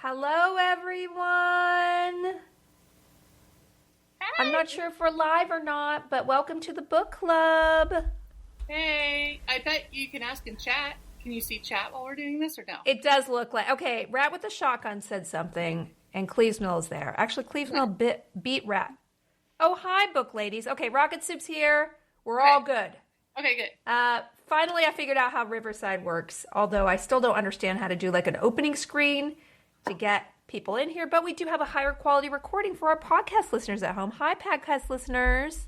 Hello, everyone. Hey. I'm not sure if we're live or not, but welcome to the book club. Hey, I bet you can ask in chat. Can you see chat while we're doing this or no? It does look like, okay, Rat with the Shotgun said something, and Clevesmill is there. Actually, Clevesmill beat Rat. Oh, hi, book ladies. Okay, Rocket Soup's here. We're all good. Okay, good. Finally, I figured out how Riverside works, although I still don't understand how to do like an opening screen to get people in here, but we do have a higher quality recording for our podcast listeners at home. Hi, podcast listeners.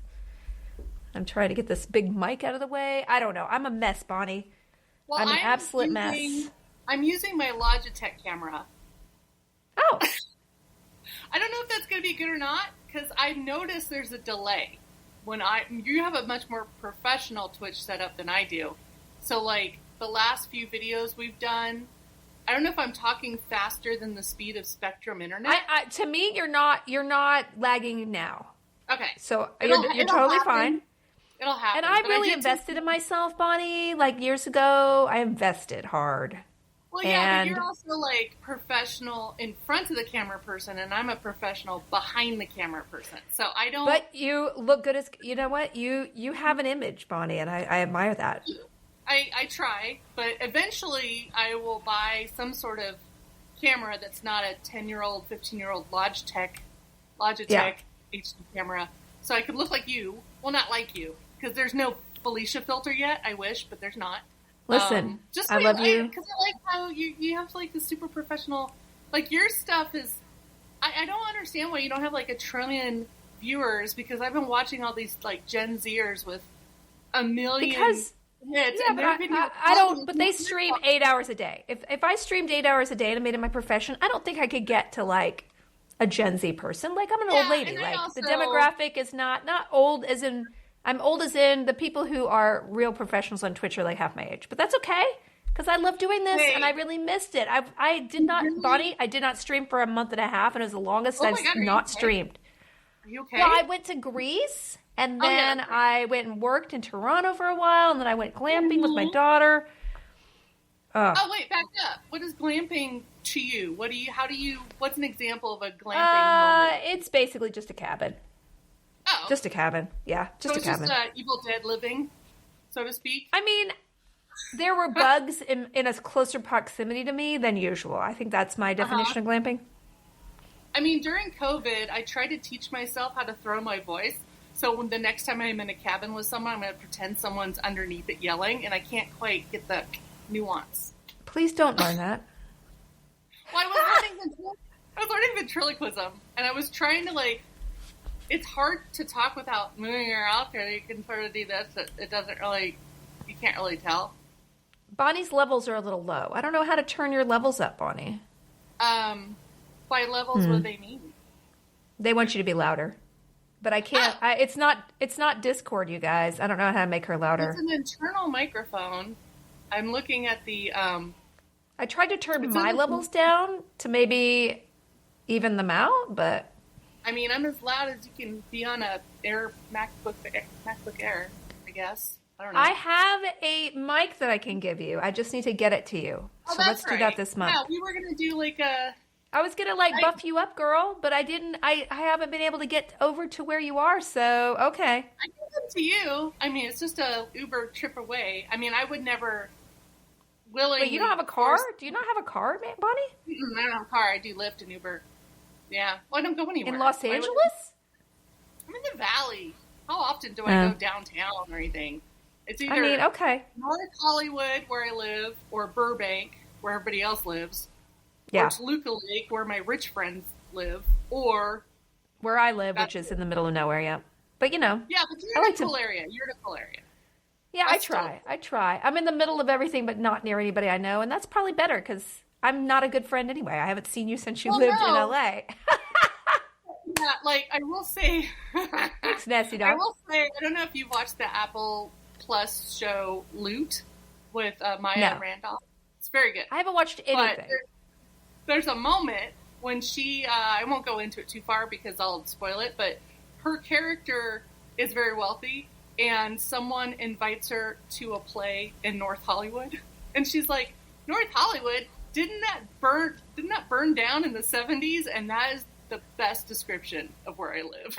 I'm trying to get this big mic out of the way. I don't know. I'm a mess, Bonnie. Well, I'm an absolute mess. I'm using my Logitech camera. Oh. I don't know if that's going to be good or not, because I've noticed there's a delay. You have a much more professional Twitch setup than I do. So, like, the last few videos we've done, I don't know if I'm talking faster than the speed of Spectrum Internet. To me, you're not lagging now. Okay. So you're totally happen. fine. It'll happen. And I really invested in myself, Bonnie. Like, years ago, I invested hard. Well, yeah, but you're also, like, professional in front of the camera person, and I'm a professional behind the camera person. So I don't... But you look good as... You know what? You have an image, Bonnie, and I admire that. I try, but eventually I will buy some sort of camera that's not a 10-year-old, 15-year-old Logitech HD camera, so I could look like you. Well, not like you, because there's no Felicia filter yet. I wish, but there's not. Listen, I love you. Because I like how you have, like, the super professional... Like, your stuff is... I don't understand why you don't have, like, 1 trillion viewers, because I've been watching all these, like, Gen Zers with 1 million... Because... hits, yeah, but I don't... But they stream 8 hours a day. If I streamed 8 hours a day and made it my profession, I don't think I could get to, like, a Gen Z person. Like, I'm an old lady. Like, the demographic is not old as in... I'm old as in the people who are real professionals on Twitch are like half my age. But that's okay, because I love doing this, and I really missed it. I did not, Bonnie, I did not stream for a month and a half, and it was the longest I've not streamed. Are you okay? Well, I went to Greece, and then I went and worked in Toronto for a while, and then I went glamping with my daughter. Oh, wait, back up. What is glamping to you? What's an example of a glamping moment? It's basically just a cabin. Oh. Just a cabin. Yeah, just a cabin. Just Evil Dead living, so to speak? I mean, there were bugs in a closer proximity to me than usual. I think that's my definition of glamping. I mean, during COVID, I tried to teach myself how to throw my voice. So when the next time I'm in a cabin with someone, I'm going to pretend someone's underneath it yelling, and I can't quite get the nuance. Please don't learn that. Well, I was learning ventriloquism, and I was trying to, like... It's hard to talk without moving your mouth, or you can sort of do this. It doesn't really... You can't really tell. Bonnie's levels are a little low. I don't know how to turn your levels up, Bonnie. By levels, what do they mean? They want you to be louder. But I can't... It's not Discord, you guys. I don't know how to make her louder. It's an internal microphone. I'm looking at the... I tried to turn my levels down to maybe even them out, but... I mean, I'm as loud as you can be on a MacBook Air, I guess. I don't know. I have a mic that I can give you. I just need to get it to you. So let's do that this month. Yeah, we were going to do like a... I was going to buff you up, girl, but I didn't. I haven't been able to get over to where you are, so okay. I can come to you. I mean, it's just a Uber trip away. I mean, I would never willingly... Wait, you don't have a car? Do you not have a car, Bonnie? I don't have a car. I do Lyft and Uber. Yeah. Well, I don't go anywhere. In Los Angeles? I'm in the Valley. How often do I go downtown or anything? It's either North Hollywood, where I live, or Burbank, where everybody else lives. Yeah. Or Toluca Lake, where my rich friends live. Or... Where I live, which is in the middle of nowhere, yeah. But, you know. Yeah, but you're in a cool area. You're in a cool area. Yeah, I try. I'm in the middle of everything, but not near anybody I know, and that's probably better, because... I'm not a good friend anyway. I haven't seen you since you lived in LA. Yeah, like, I will say... It's nasty, dog. I will say, I don't know if you watched the Apple Plus show Loot with Maya Randolph. It's very good. I haven't watched anything. But there's a moment when she... I won't go into it too far because I'll spoil it, but her character is very wealthy, and someone invites her to a play in North Hollywood. And she's like, North Hollywood? didn't that burn down in the 70s? And that is the best description of where I live.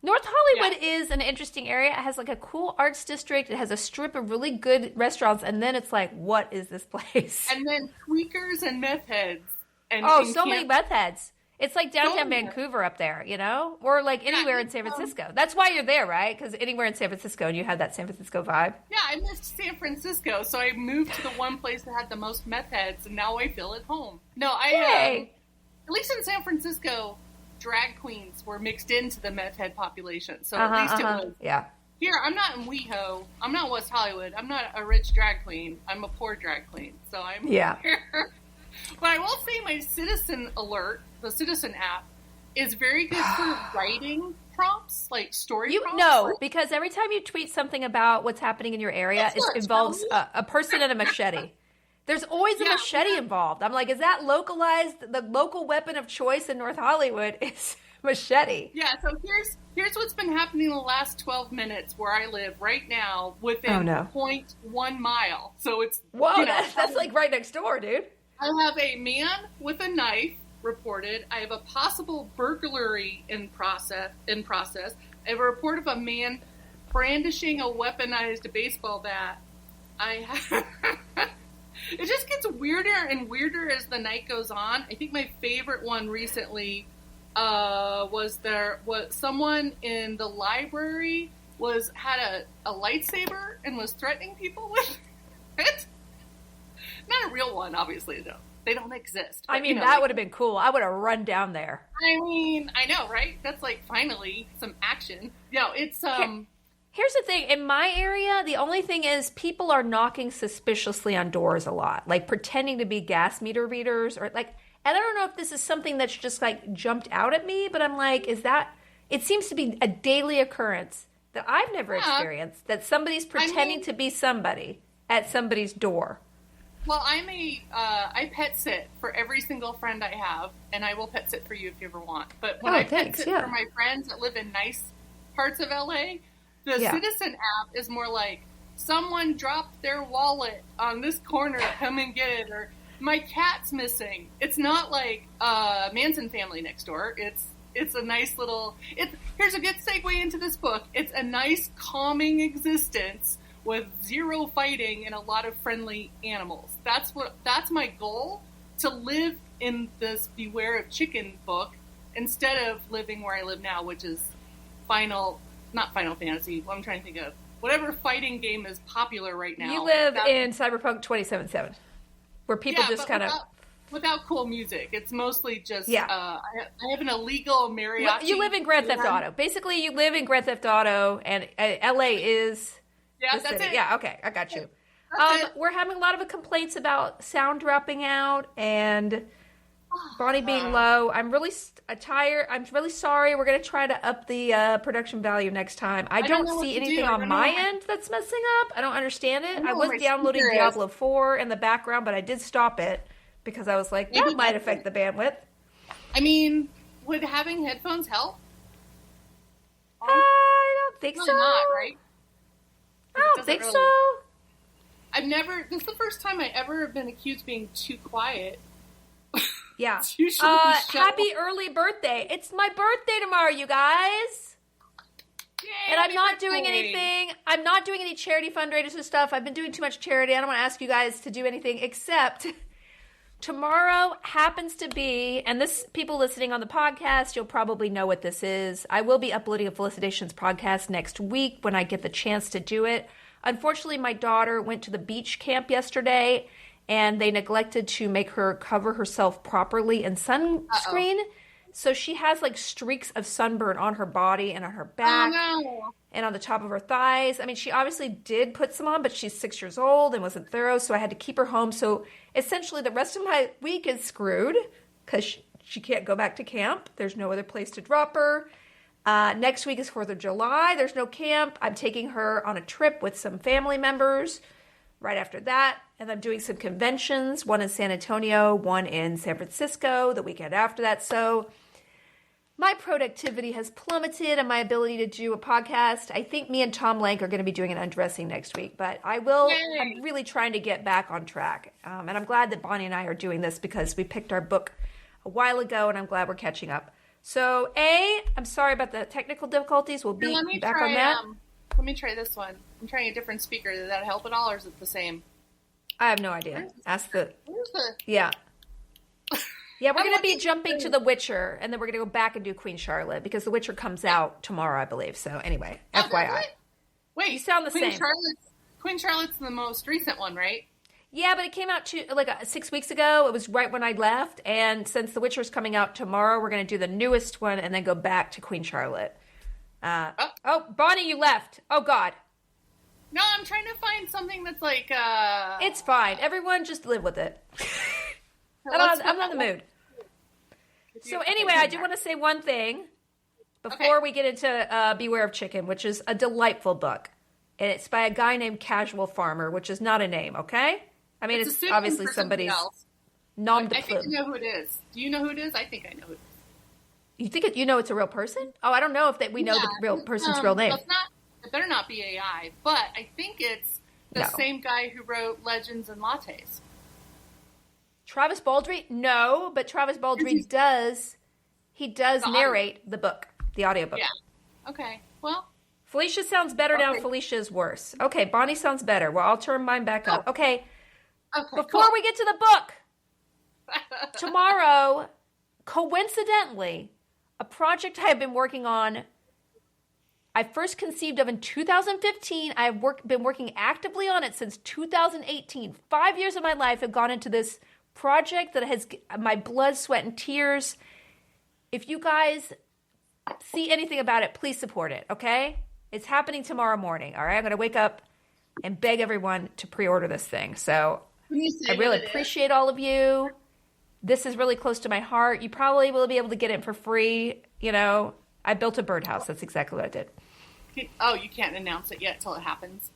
North Hollywood is an interesting area. It has like a cool arts district. It has a strip of really good restaurants. And then it's like, what is this place? And then tweakers and meth heads. And so many meth heads. It's like downtown Vancouver up there, you know? Or like anywhere in San Francisco. That's why you're there, right? Because anywhere in San Francisco and you have that San Francisco vibe. Yeah, I missed San Francisco. So I moved to the one place that had the most meth heads. And now I feel at home. No, at least in San Francisco, drag queens were mixed into the meth head population. So at least it was. Yeah. Here, I'm not in WeHo. I'm not West Hollywood. I'm not a rich drag queen. I'm a poor drag queen. So I'm here. But I will say my Citizen Alert, the Citizen app, is very good for writing prompts, like story prompts. No, because every time you tweet something about what's happening in your area, it involves a person and a machete. There's always a machete involved. I'm like, is that localized? The local weapon of choice in North Hollywood is machete. Yeah, so here's what's been happening in the last 12 minutes where I live right now within 0.1 mile. So it's... Whoa, that's like right next door, dude. I have a man with a knife reported. I have a possible burglary in process. I have a report of a man brandishing a weaponized baseball bat. I have... It just gets weirder and weirder as the night goes on. I think my favorite one recently was someone in the library had a lightsaber and was threatening people with it. Not a real one, obviously, though. They don't exist. But, I mean, that would have been cool. I would have run down there. I mean, I know, right? That's like finally some action. No, it's Here's the thing. In my area, the only thing is people are knocking suspiciously on doors a lot, like pretending to be gas meter readers or like, and I don't know if this is something that's just like jumped out at me, but I'm like, it seems to be a daily occurrence that I've never experienced, that somebody's pretending to be somebody at somebody's door. Well, I pet sit for every single friend I have, and I will pet sit for you if you ever want. But when I pet sit for my friends that live in nice parts of LA, the Citizen app is more like, someone dropped their wallet on this corner, come and get it, or my cat's missing. It's not like Manson family next door. It's a nice little... Here's a good segue into this book. It's a nice, calming existence with zero fighting and a lot of friendly animals. That's my goal, to live in this Beware of Chicken book instead of living where I live now, which is not Final Fantasy, what I'm trying to think of. Whatever fighting game is popular right now. You live in Cyberpunk 2077, where people just kind of... Without cool music. It's mostly just... I have an illegal mariachi... You live in Grand Theft Auto. Basically, you live in Grand Theft Auto, and LA is the city. It. Yeah, okay, I got you. We're having a lot of complaints about sound dropping out, and... Bonnie being low. I'm really tired. I'm really sorry. We're going to try to up the production value next time. I don't see anything on my end that's messing up. I don't understand it. I was downloading Diablo 4 in the background, but I did stop it because I was like, that might affect the bandwidth. I mean, would having headphones help? I don't think so. Not, right? I don't think so. This is the first time I ever have been accused of being too quiet. Yeah. Happy early birthday. It's my birthday tomorrow, you guys. Yay, and I'm not doing anything. I'm not doing any charity fundraisers and stuff. I've been doing too much charity. I don't want to ask you guys to do anything except tomorrow happens to be, and this people listening on the podcast, you'll probably know what this is. I will be uploading a Felicitations podcast next week when I get the chance to do it. Unfortunately, my daughter went to the beach camp yesterday, and they neglected to make her cover herself properly in sunscreen. So she has like streaks of sunburn on her body and on her back and on the top of her thighs. I mean, she obviously did put some on, but she's 6 years old and wasn't thorough, so I had to keep her home. So essentially the rest of my week is screwed because she can't go back to camp. There's no other place to drop her. Next week is 4th of July. There's no camp. I'm taking her on a trip with some family members right after that. And I'm doing some conventions, one in San Antonio, one in San Francisco, the weekend after that. So my productivity has plummeted and my ability to do a podcast. I think me and Tom Lank are going to be doing an undressing next week, but I'm really trying to get back on track. And I'm glad that Bonnie and I are doing this because we picked our book a while ago and I'm glad we're catching up. So I'm sorry about the technical difficulties. We'll be back on that. Let me try this one. I'm trying a different speaker. Did that help at all or is it the same? I have no idea. Yeah. Yeah, we're going to be jumping to The Witcher, and then we're going to go back and do Queen Charlotte, because The Witcher comes out tomorrow, I believe. So anyway, FYI. Wait, you sound the same. Queen Charlotte's the most recent one, right? Yeah, but it came out 6 weweeks ago. It was right when I left, and since The Witcher's coming out tomorrow, we're going to do the newest one and then go back to Queen Charlotte. Bonnie, you left. Oh, God. No, I'm trying to find something that's like... It's fine. Everyone just live with it. I'm not in the mood. So anyway, I do want to say one thing before we get into Beware of Chicken, which is a delightful book. And it's by a guy named Casualfarmer, which is not a name, okay? I mean, it's obviously somebody's nom de plume. I think I know who it is. Do you know who it is? I think I know who it is. You think you know it's a real person? Oh, I don't know if we know the real person's real name. It better not be AI, but I think it's the same guy who wrote Legends and Lattes. Travis Baldree? No, but Travis Baldree does narrate the book, the audiobook. Yeah. Okay. Well, Felicia sounds better now. Felicia is worse. Okay, Bonnie sounds better. Well, I'll turn mine back up. Okay. Before we get to the book, tomorrow, coincidentally, a project I have been working on, I first conceived of in 2015. I have been working actively on it since 2018. 5 years of my life have gone into this project that has my blood, sweat, and tears. If you guys see anything about it, please support it, okay? It's happening tomorrow morning, all right? I'm going to wake up and beg everyone to pre-order this thing. So I really appreciate all of you. This is really close to my heart. You probably will be able to get it for free. You know, I built a birdhouse. That's exactly what I did. Oh, you can't announce it yet till it happens?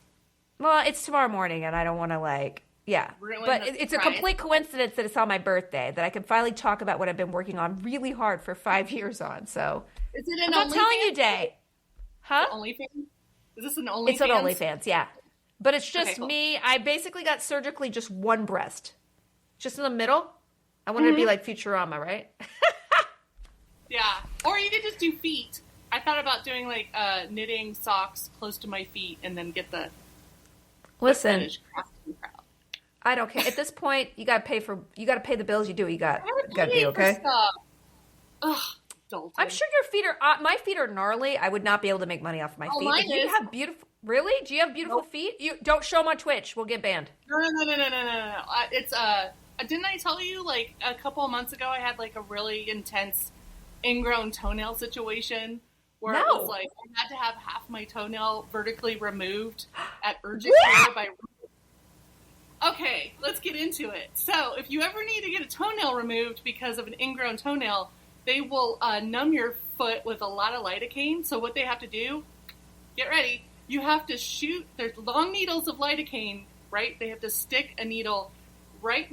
Well, it's tomorrow morning, and I don't want to, but it's a complete coincidence that it's on my birthday, that I can finally talk about what I've been working on really hard for 5 years on. So is it an I'm telling you, Day. Huh? OnlyFans? Is this an OnlyFans? It's an OnlyFans, yeah. But it's just me. I basically got surgically just one breast. Just in the middle. I wanted to be like Futurama, right? Yeah. Or you could just do feet. I thought about doing knitting socks close to my feet and then get the Listen. I don't care. At this point, you gotta pay the bills. You do what you got to do, okay? Ugh, Dalton. I'm sure your feet are. My feet are gnarly. I would not be able to make money off my feet. Mine you have beautiful. Really? Do you have beautiful feet? You don't show them on Twitch. We'll get banned. No. It's didn't I tell you a couple of months ago I had a really intense ingrown toenail situation where it was I had to have half my toenail vertically removed at urgent care by. Okay, let's get into it. So, if you ever need to get a toenail removed because of an ingrown toenail, they will numb your foot with a lot of lidocaine. So what they have to do, get ready, you have to shoot, there's long needles of lidocaine, right? They have to stick a needle right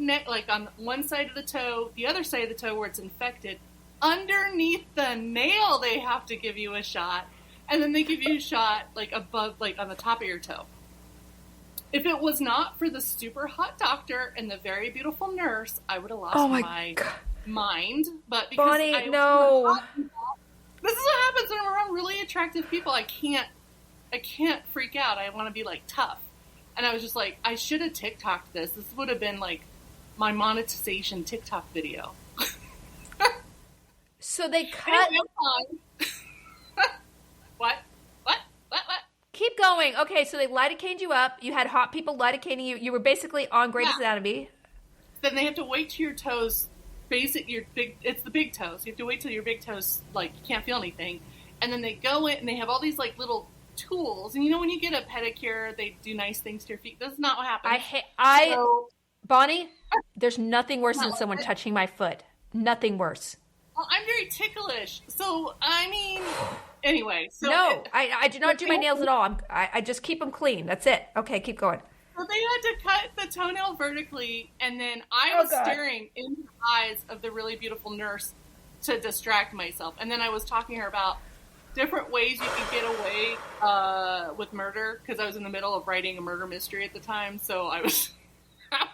on one side of the toe, the other side of the toe where it's infected. Underneath the nail, they have to give you a shot. And then they give you a shot above, on the top of your toe. If it was not for the super hot doctor and the very beautiful nurse, I would have lost my mind. But because Bonnie, no. This is what happens when we're around really attractive people. I can't freak out. I want to be tough. And I was just I should have TikToked this. This would have been my monetization TikTok video. So they cut. What? Keep going. Okay, so they lidocained you up. You had hot people lidocating you. You were basically on Grey's Anatomy. Then they have to wait till your toes, it's the big toes. You have to wait till your big toes, you can't feel anything. And then they go in and they have all these little tools. And when you get a pedicure, they do nice things to your feet. That's not what happens. Bonnie, there's nothing worse than someone touching my foot. Nothing worse. Well, I'm very ticklish. So, anyway. So no, I do not do my nails at all. I just keep them clean. That's it. Okay, keep going. So they had to cut the toenail vertically, and then I was staring in the eyes of the really beautiful nurse, to distract myself. And then I was talking to her about different ways you can get away with murder, because I was in the middle of writing a murder mystery at the time, so I was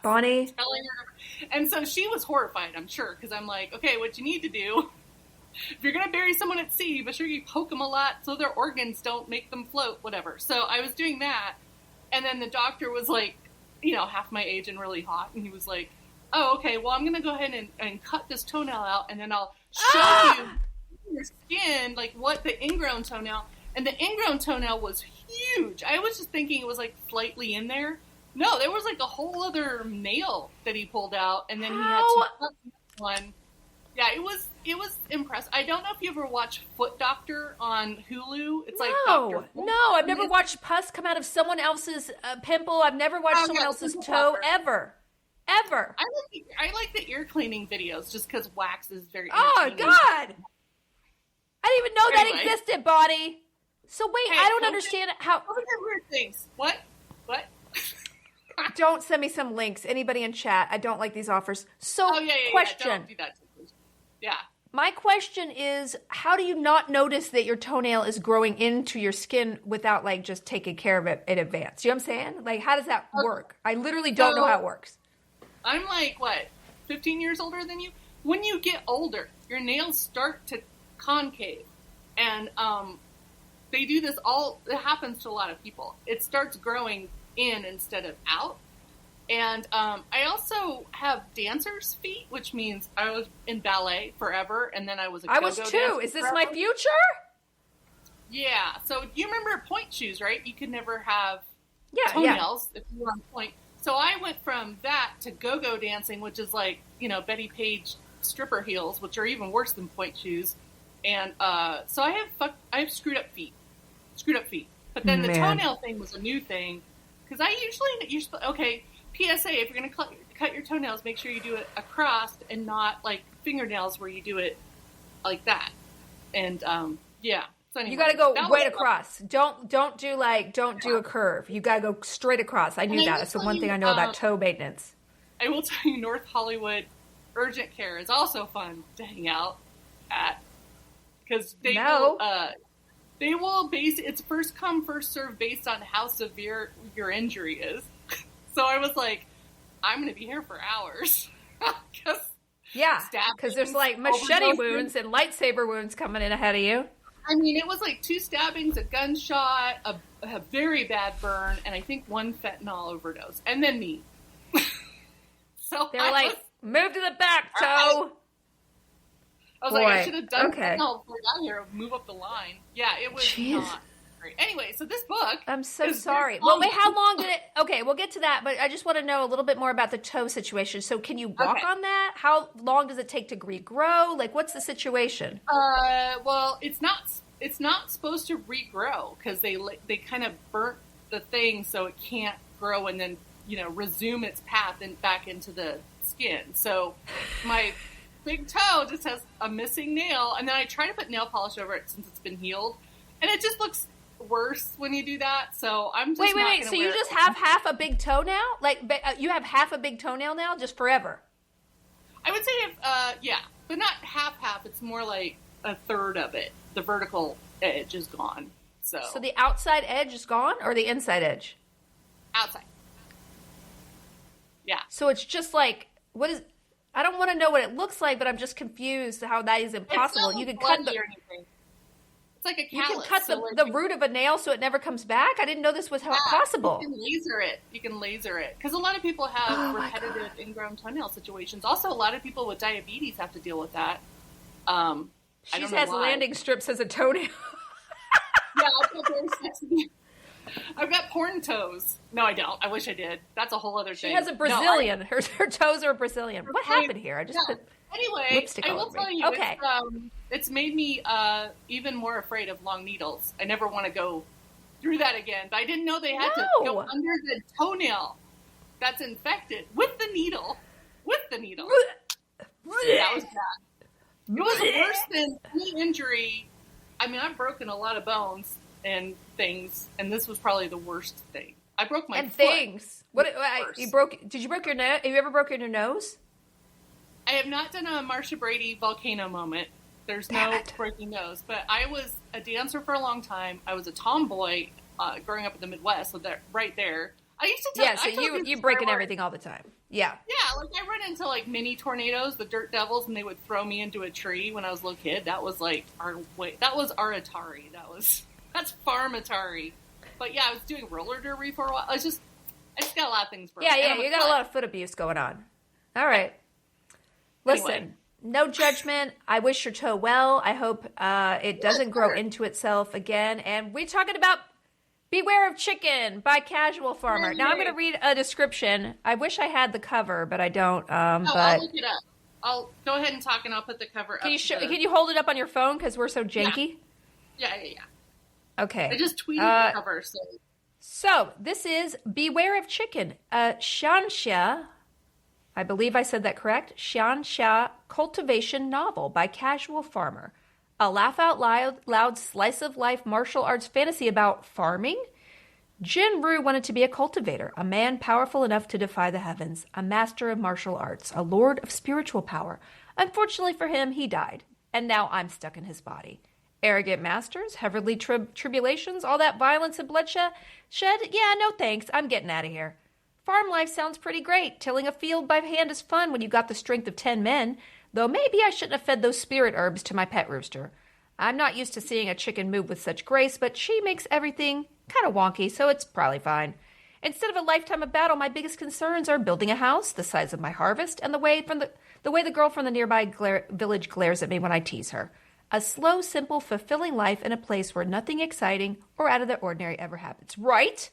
Bonnie telling her. And so she was horrified, I'm sure, because I'm like, okay, what you need to do, if you're going to bury someone at sea, be sure you poke them a lot so their organs don't make them float, whatever. So I was doing that, and then the doctor was like, you know, half my age and really hot, and he was like, oh, okay, well, I'm going to go ahead and cut this toenail out, and then I'll show you your skin, like, what the ingrown toenail, and the ingrown toenail was huge. I was just thinking it was, like, slightly in there. No, there was, like, a whole other nail that he pulled out, and then he had to cut one. Yeah, it was impressive. I don't know if you ever watch Foot Doctor on Hulu. It's like Dr. No, I've never watched pus come out of someone else's pimple. I've never watched someone else's toe ever. Ever. I like the ear cleaning videos just because wax is very entertaining. Oh, God! I didn't even know that existed, Bonnie. So wait, I don't understand how... What are the weird things? What? Don't send me some links. Anybody in chat. I don't like these offers. So, question. Yeah, don't do that. Yeah. My question is, how do you not notice that your toenail is growing into your skin without, like, just taking care of it in advance? You know what I'm saying? Like, how does that work? I literally don't know how it works. I'm like, 15 years older than you? When you get older, your nails start to concave. And they do this it happens to a lot of people. It starts growing in instead of out. And I also have dancer's feet, which means I was in ballet forever, and then I was a go-go dancer. I was too. Is this my future? Yeah. So you remember point shoes, right? You could never have toenails if you were on point. So I went from that to go-go dancing, which is like, you know, Betty Page stripper heels, which are even worse than point shoes. And so I have screwed up feet. But then the toenail thing was a new thing, because PSA, if you're going to cut your toenails, make sure you do it across and not like fingernails where you do it like that. And yeah. So anyway, you got to go right across. Don't do a curve. You got to go straight across. I knew that. That's the one thing I know about toe maintenance. I will tell you, North Hollywood Urgent Care is also fun to hang out at, because they will base it's first come first serve based on how severe your injury is. So I was like, I'm going to be here for hours. Because there's like machete wounds and lightsaber wounds coming in ahead of you. I mean, it was like 2 stabbings, a gunshot, a very bad burn, and I think 1 fentanyl overdose, and then me. So they're like, move to the back, toe. I was like, I should have done fentanyl before I got here, move up the line. Yeah, it was not. Anyway, so this book... I'm so sorry. Well, wait, how long did it... Okay, we'll get to that, but I just want to know a little bit more about the toe situation. So can you walk on that? How long does it take to regrow? Like, what's the situation? Well, it's not supposed to regrow, because they kind of burnt the thing so it can't grow and then, you know, resume its path and back into the skin. So my big toe just has a missing nail, and then I try to put nail polish over it since it's been healed, and it just looks worse when you do that, so I'm just wait. So you just have half a big toenail? Like you have half a big toenail now, just forever? I would say, but not half. It's more like a third of it. The vertical edge is gone. So the outside edge is gone, or the inside edge? Outside. Yeah. So it's just like, what is? I don't want to know what it looks like, but I'm just confused how that is impossible. You can cut the. It's like a callus. You can cut the root of a nail so it never comes back? I didn't know this was possible. You can laser it. Because a lot of people have repetitive ingrown toenail situations. Also, a lot of people with diabetes have to deal with that. She has landing strips as a toenail. Yeah, I've got very sexy. I've got porn toes. No, I don't. I wish I did. That's a whole other thing. She has a Brazilian. Her toes are Brazilian. What happened here? I just put lipstick I all will over tell me. you, okay. It's made me even more afraid of long needles. I never want to go through that again. But I didn't know they had to go under the toenail that's infected with the needle. That was bad. It was worse than any injury. I mean, I've broken a lot of bones and things, and this was probably the worst thing. I broke my foot. Things. Did you break your nose? Have you ever broken your nose? I have not done a Marsha Brady volcano moment. There's no breaking those. But I was a dancer for a long time. I was a tomboy growing up in the Midwest, so that right there. I used to tell. Yeah, so you breaking everything all the time. Yeah. Yeah, like I ran into like mini tornadoes, the dirt devils, and they would throw me into a tree when I was a little kid. That was like that was our Atari. That's farm Atari. But yeah, I was doing roller derby for a while. I just got a lot of things broken. Yeah, you got a lot of foot abuse going on. All right. Listen, anyway. No judgment. I wish your toe well. I hope it doesn't grow into itself again. And we're talking about Beware of Chicken by Casualfarmer. Now I'm going to read a description. I wish I had the cover, but I don't. But I'll look it up. I'll go ahead and talk, and I'll put the cover up. Can you hold it up on your phone because we're so janky? Yeah. Okay. I just tweeted the cover. So this is Beware of Chicken, a Xianxia, I believe I said that correct, Xianxia cultivation novel by Casualfarmer. A laugh-out-loud slice-of-life martial arts fantasy about farming? Jin Ru wanted to be a cultivator, a man powerful enough to defy the heavens, a master of martial arts, a lord of spiritual power. Unfortunately for him, he died, and now I'm stuck in his body. Arrogant masters, heavenly tribulations, all that violence and bloodshed? Yeah, no thanks, I'm getting out of here. Farm life sounds pretty great. Tilling a field by hand is fun when you've got the strength of 10 men. Though maybe I shouldn't have fed those spirit herbs to my pet rooster. I'm not used to seeing a chicken move with such grace, but she makes everything kind of wonky, so it's probably fine. Instead of a lifetime of battle, my biggest concerns are building a house, the size of my harvest, and the way the girl from the nearby village glares at me when I tease her. A slow, simple, fulfilling life in a place where nothing exciting or out of the ordinary ever happens. Right?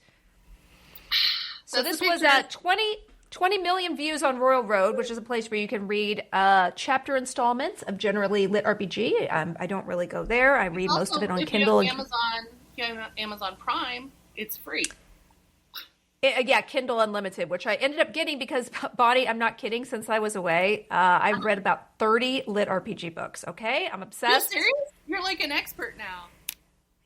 So this was 20 million views on Royal Road, which is a place where you can read chapter installments of generally lit RPG. I don't really go there. I read most of it on Kindle. If you have Amazon Prime, it's free. Kindle Unlimited, which I ended up getting because, Bonnie, I'm not kidding, since I was away, I've read about 30 lit RPG books, okay? I'm obsessed. You're serious? You're like an expert now.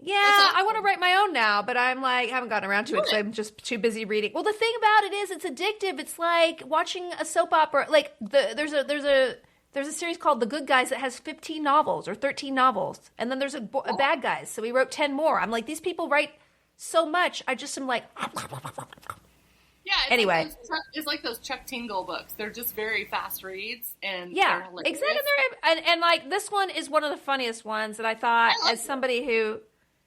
Yeah, awesome. I want to write my own now, but I'm like, haven't gotten around to it because I'm just too busy reading. Well, the thing about it is it's addictive. It's like watching a soap opera. Like, there's a series called The Good Guys that has 15 novels or 13 novels. And then there's a Bad Guys, so we wrote 10 more. I'm like, these people write so much, I just am like... Yeah, anyway. It's like those Chuck Tingle books. They're just very fast reads, and yeah, exactly. And like, this one is one of the funniest ones that I thought, as somebody who...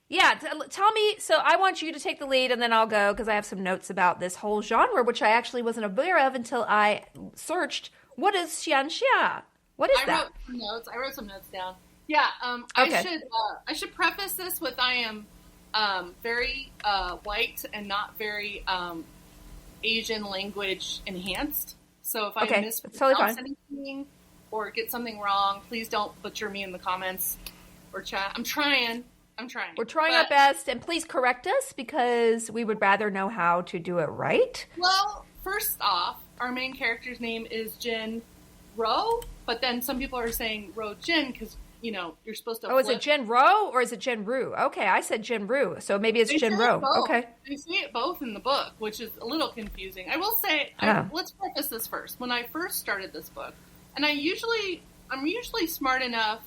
Yeah, tell me, so I want you to take the lead, and then I'll go, because I have some notes about this whole genre, which I actually wasn't aware of until I searched, what is Xianxia? What is that? I wrote some notes down. Yeah, okay. I should preface this with I am very white and not very Asian language enhanced. So if I mispronounce anything or get something wrong, please don't butcher me in the comments or chat. I'm trying. We're trying our best, and please correct us because we would rather know how to do it right. Well, first off, our main character's name is Jin Ro, but then some people are saying Ro Jin because, you're supposed to... Oh, is it Jin Ro or is it Jin Ru? Okay, I said Jin Ru, so maybe it's Jin Ro. Okay. They say it both in the book, which is a little confusing. I will say, let's preface this first. When I first started this book, and I'm usually smart enough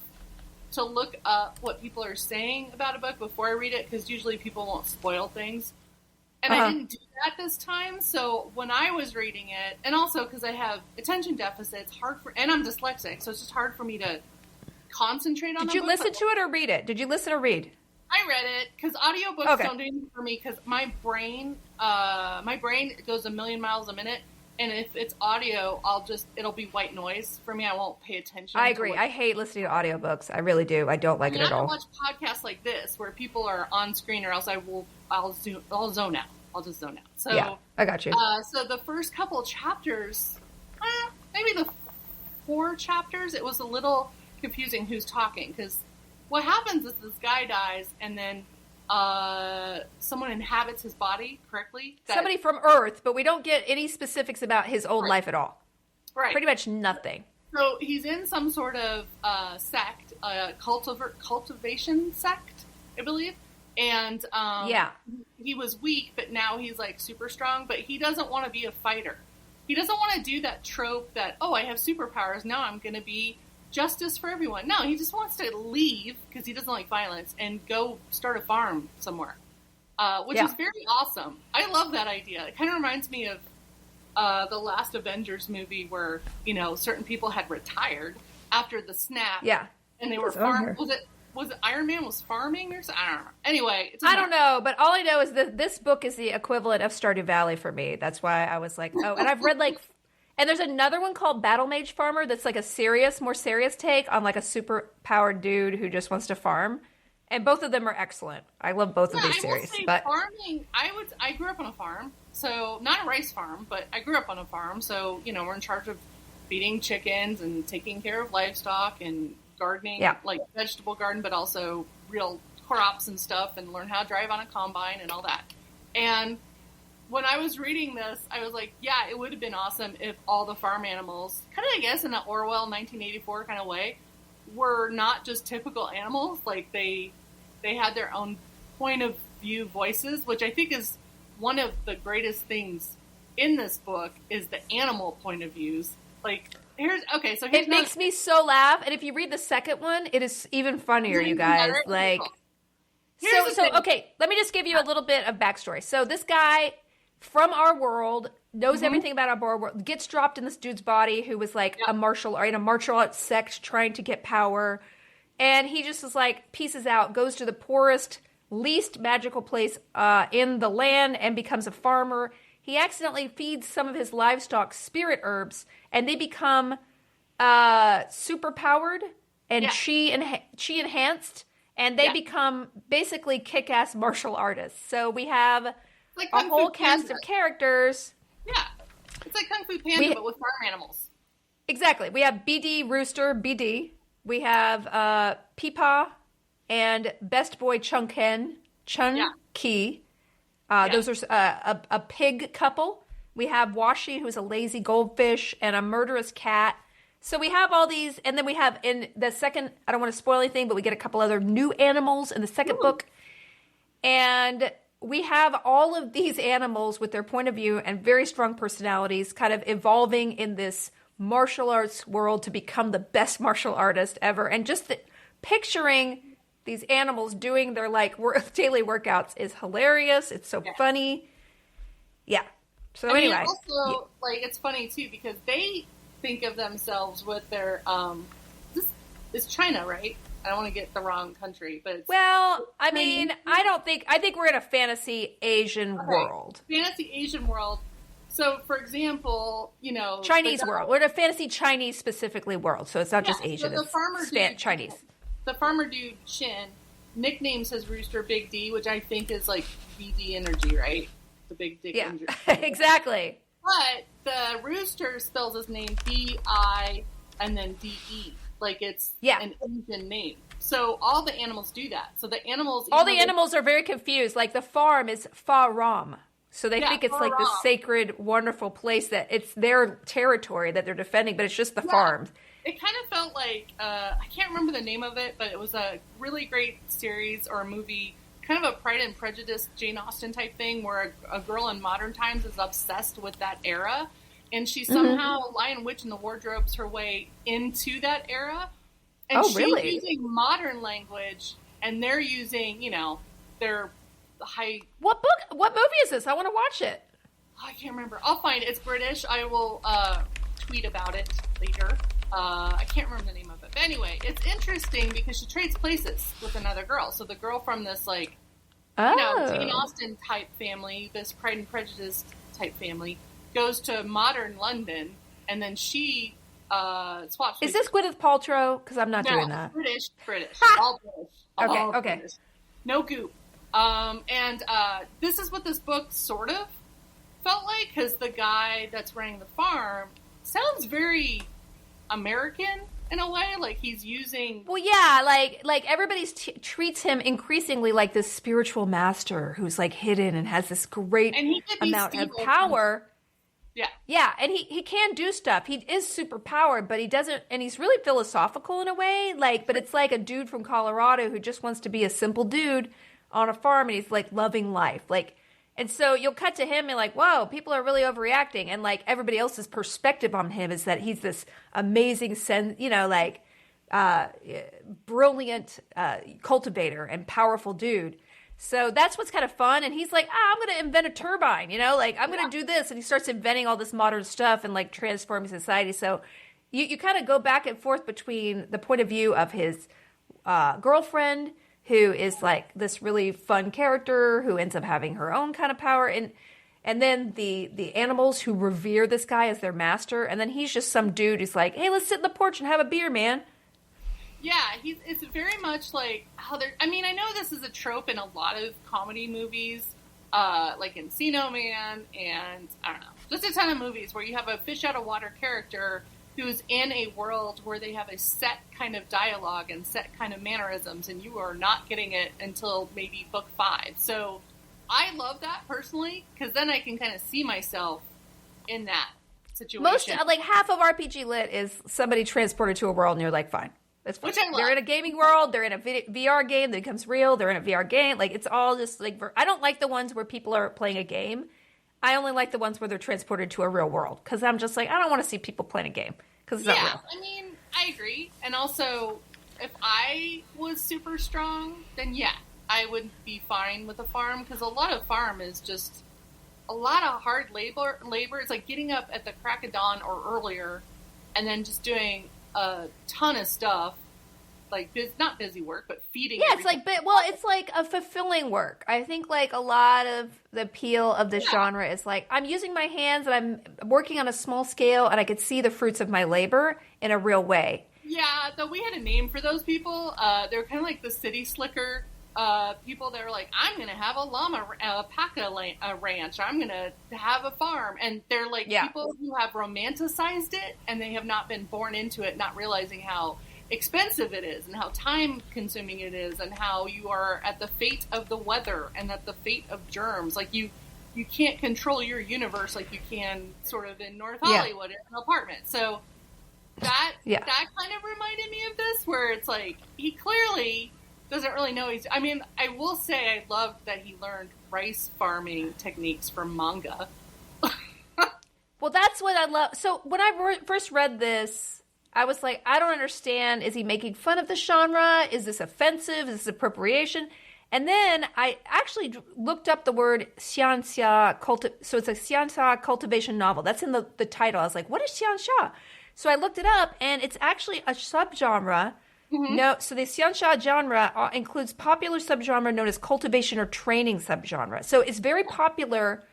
to look up what people are saying about a book before I read it, because usually people won't spoil things. And I didn't do that this time, so when I was reading it, and also because I have attention deficits, and I'm dyslexic, so it's just hard for me to concentrate on. Did you listen to it or read it? Did you listen or read? I read it, because audiobooks don't do anything for me, because my brain goes a million miles a minute. And if it's audio, it'll be white noise for me. I won't pay attention. I agree. I hate listening to audiobooks. I really do. I don't like it at all. I watch podcasts like this where people are on screen, or else I'll zone out. I'll just zone out. So yeah, I got you. So the first couple chapters, maybe the 4 chapters, it was a little confusing who's talking, because what happens is this guy dies, and then someone inhabits his body correctly. Somebody from Earth, but we don't get any specifics about his old life at all. Right. Pretty much nothing. So he's in some sort of sect, cultivation sect, I believe. And he was weak, but now he's like super strong, but he doesn't want to be a fighter. He doesn't want to do that trope that, I have superpowers, now I'm going to be justice for everyone. No, he just wants to leave because he doesn't like violence and go start a farm somewhere, which is very awesome. I love that idea. It kind of reminds me of the last Avengers movie where, certain people had retired after the snap. Yeah. And they were farming. Was it Iron Man was farming or something? I don't know. Anyway. I don't know, but all I know is that this book is the equivalent of Stardew Valley for me. That's why I was like, oh, and I've read and there's another one called Battle Mage Farmer that's like a more serious take on like a super powered dude who just wants to farm. And both of them are excellent. I love both of these series. But farming, I grew up on a farm, so not a rice farm, but I grew up on a farm. So we're in charge of feeding chickens and taking care of livestock and gardening, like vegetable garden, but also real crops and stuff, and learn how to drive on a combine and all that. And when I was reading this, I was like, yeah, it would have been awesome if all the farm animals, kind of, I guess, in an Orwell 1984 kind of way, were not just typical animals. Like they had their own point of view voices, which I think is one of the greatest things in this book is the animal point of views. Like, it makes me so laugh. And if you read the second one, it is even funnier, you guys. Like, okay, let me just give you a little bit of backstory. So this guy from our world knows everything about our world, gets dropped in this dude's body who was like in a martial arts sect trying to get power. And he just is like, pieces out, goes to the poorest, least magical place in the land and becomes a farmer. He accidentally feeds some of his livestock spirit herbs, and they become super powered and chi enhanced, and they become basically kick-ass martial artists. So we have like a whole cast of characters. Yeah, it's like Kung Fu Panda, but with farm animals. Exactly. We have BD Rooster, BD. We have Peepaw and Best Boy Chun Ki. Those are a pig couple. We have Washi, who's a lazy goldfish, and a murderous cat. So we have all these, and then we have in the second, I don't want to spoil anything, but we get a couple other new animals in the second book. And we have all of these animals with their point of view and very strong personalities kind of evolving in this martial arts world to become the best martial artist ever. And just picturing these animals doing their daily workouts is hilarious. It's so funny. Yeah. So anyway. Also, it's funny too, because they think of themselves with their, this is China, right? I don't want to get the wrong country, but I think we're in a fantasy Asian world. Fantasy Asian world. So, for example, Chinese world. We're in a fantasy Chinese specifically world, so it's not just Asian. So the farmer dude, Chinese. The farmer dude, Shin, nicknames his rooster Big D, which I think is like BD energy, right? The big dick energy. Exactly. But the rooster spells his name B-I and then D-E. Like it's an Indian name. So all the animals do that. So the animals... All the animals are very confused. Like the farm is Fa-Ram. So they think it's like this sacred, wonderful place that it's their territory that they're defending, but it's just the farm. It kind of felt like, I can't remember the name of it, but it was a really great series or a movie, kind of a Pride and Prejudice, Jane Austen type thing, where a girl in modern times is obsessed with that era, and she somehow, Lion Witch in the Wardrobes her way into that era. And she's using modern language, and they're using, their high... What movie is this? I want to watch it. Oh, I can't remember. I'll find it. It's British. I will tweet about it later. I can't remember the name of it. But anyway, it's interesting because she trades places with another girl. So the girl from this, Jane Austen type family, this Pride and Prejudice type family, goes to modern London, and then she swaps. Is this Gwyneth Paltrow? Because I'm not doing that. British. All British. Okay. British. No goop. And this is what this book sort of felt like, because the guy that's running the farm sounds very American in a way, like he's using... Well, yeah, like everybody treats him increasingly like this spiritual master who's like hidden and has this great amount of power. Yeah, and he can do stuff. He is super powered, but he doesn't, and he's really philosophical in a way, but it's like a dude from Colorado who just wants to be a simple dude on a farm, and he's like loving life. And so you'll cut to him and like, whoa, people are really overreacting. And like everybody else's perspective on him is that he's this amazing brilliant cultivator and powerful dude. So that's what's kind of fun. And he's like, I'm going to invent a turbine, like I'm going to do this. And he starts inventing all this modern stuff and like transforming society. So you kind of go back and forth between the point of view of his girlfriend, who is like this really fun character who ends up having her own kind of power. And then the animals who revere this guy as their master. And then he's just some dude who's like, hey, let's sit in the porch and have a beer, man. Yeah, it's very much like how they're... I mean, I know this is a trope in a lot of comedy movies, like Encino Man and, I don't know, just a ton of movies where you have a fish out of water character who's in a world where they have a set kind of dialogue and set kind of mannerisms, and you are not getting it until maybe book 5. So I love that personally, because then I can kind of see myself in that situation. Like half of RPG-Lit is somebody transported to a world and you're like, fine. That's fine. Which I love. They're in a gaming world. They're in a VR game that becomes real. They're in a VR game. Like, it's all just like, I don't like the ones where people are playing a game. I only like the ones where they're transported to a real world. Because I'm just like, I don't want to see people playing a game. Because it's not real. I mean, I agree. And also, if I was super strong, then yeah, I would be fine with a farm. Because a lot of farm is just a lot of hard labor. It's like getting up at the crack of dawn or earlier and then just doing a ton of stuff, like not busy work, but feeding. Yeah, it's like a fulfilling work. I think like a lot of the appeal of this genre is like I'm using my hands and I'm working on a small scale, and I could see the fruits of my labor in a real way. Yeah, though we had a name for those people. They're kind of like the city slicker people that are like, I'm going to have a llama alpaca ranch. I'm going to have a farm. And they're like people who have romanticized it, and they have not been born into it, not realizing how expensive it is and how time consuming it is and how you are at the fate of the weather and at the fate of germs. Like you can't control your universe like you can sort of in North Hollywood in an apartment. So that kind of reminded me of this, where it's like he clearly doesn't really know I mean, I will say I loved that he learned rice farming techniques from manga. Well, that's what I love. So when I first read this, I was like, I don't understand. Is he making fun of the genre? Is this offensive? Is this appropriation? And then I actually looked up the word xianxia, so it's a xianxia cultivation novel. That's in the title. I was like, what is xianxia? So I looked it up, and it's actually a subgenre. Mm-hmm. No, so the xianxia genre includes popular subgenre known as cultivation or training subgenre. So it's very popular